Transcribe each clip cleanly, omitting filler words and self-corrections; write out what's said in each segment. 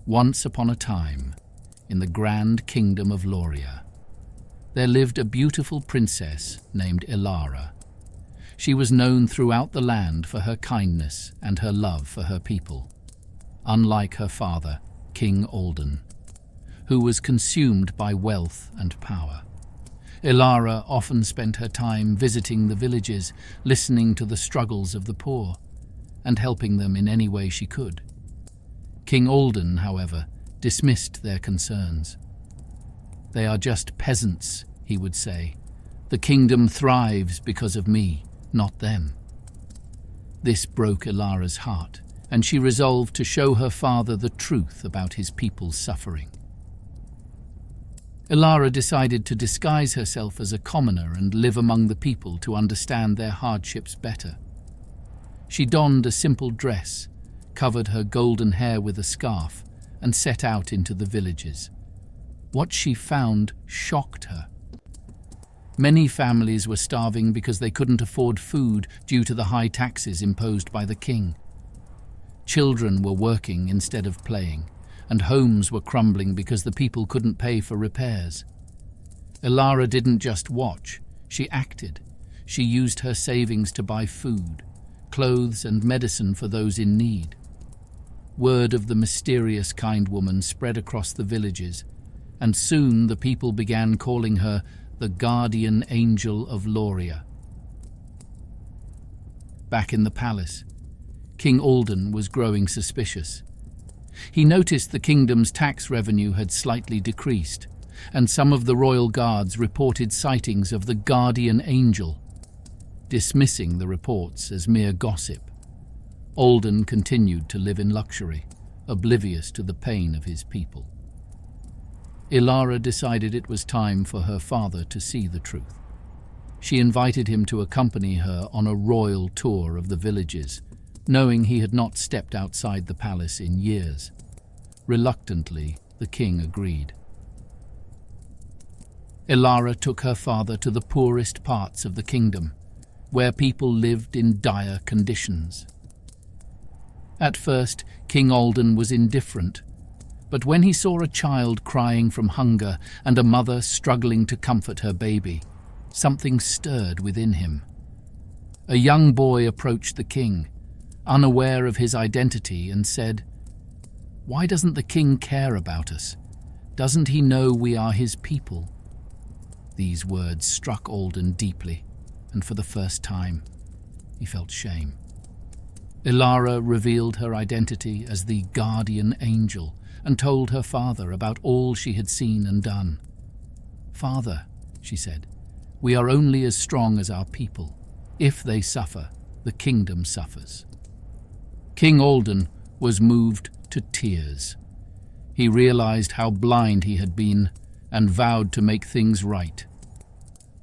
Once upon a time, in the grand kingdom of Loria, there lived a beautiful princess named Elara. She was known throughout the land for her kindness and her love for her people, unlike her father, King Alden, who was consumed by wealth and power. Elara often spent her time visiting the villages, listening to the struggles of the poor, and helping them in any way she could. King Alden, however, dismissed their concerns. "They are just peasants," he would say. "The kingdom thrives because of me, not them." This broke Elara's heart, and she resolved to show her father the truth about his people's suffering. Elara decided to disguise herself as a commoner and live among the people to understand their hardships better. She donned a simple dress, covered her golden hair with a scarf, and set out into the villages. What she found shocked her. Many families were starving because they couldn't afford food due to the high taxes imposed by the king. Children were working instead of playing, and homes were crumbling because the people couldn't pay for repairs. Elara didn't just watch, she acted. She used her savings to buy food, clothes and medicine for those in need. Word of the mysterious kind woman spread across the villages, and soon the people began calling her the guardian angel of Loria. Back in the palace, King Alden was growing suspicious. He noticed the kingdom's tax revenue had slightly decreased, and some of the royal guards reported sightings of the guardian angel, dismissing the reports as mere gossip. Alden continued to live in luxury, oblivious to the pain of his people. Elara decided it was time for her father to see the truth. She invited him to accompany her on a royal tour of the villages, knowing he had not stepped outside the palace in years. Reluctantly, the king agreed. Elara took her father to the poorest parts of the kingdom, where people lived in dire conditions. At first, King Alden was indifferent, but when he saw a child crying from hunger and a mother struggling to comfort her baby, something stirred within him. A young boy approached the king, unaware of his identity, and said, "Why doesn't the king care about us? Doesn't he know we are his people?" These words struck Alden deeply, and for the first time, he felt shame. Elara revealed her identity as the guardian angel and told her father about all she had seen and done. "Father," she said, "we are only as strong as our people. If they suffer, the kingdom suffers." King Alden was moved to tears. He realized how blind he had been and vowed to make things right.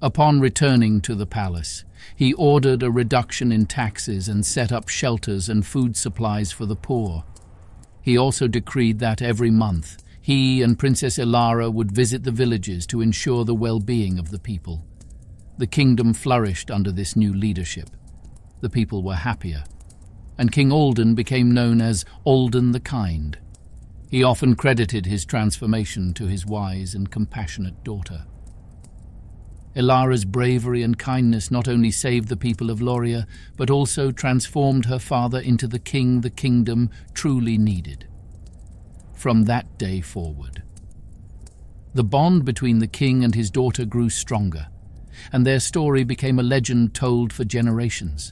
Upon returning to the palace, he ordered a reduction in taxes and set up shelters and food supplies for the poor. He also decreed that every month, he and Princess Elara would visit the villages to ensure the well-being of the people. The kingdom flourished under this new leadership. The people were happier, and King Alden became known as Alden the Kind. He often credited his transformation to his wise and compassionate daughter. Elara's bravery and kindness not only saved the people of Loria, but also transformed her father into the king the kingdom truly needed. From that day forward, the bond between the king and his daughter grew stronger, and their story became a legend told for generations.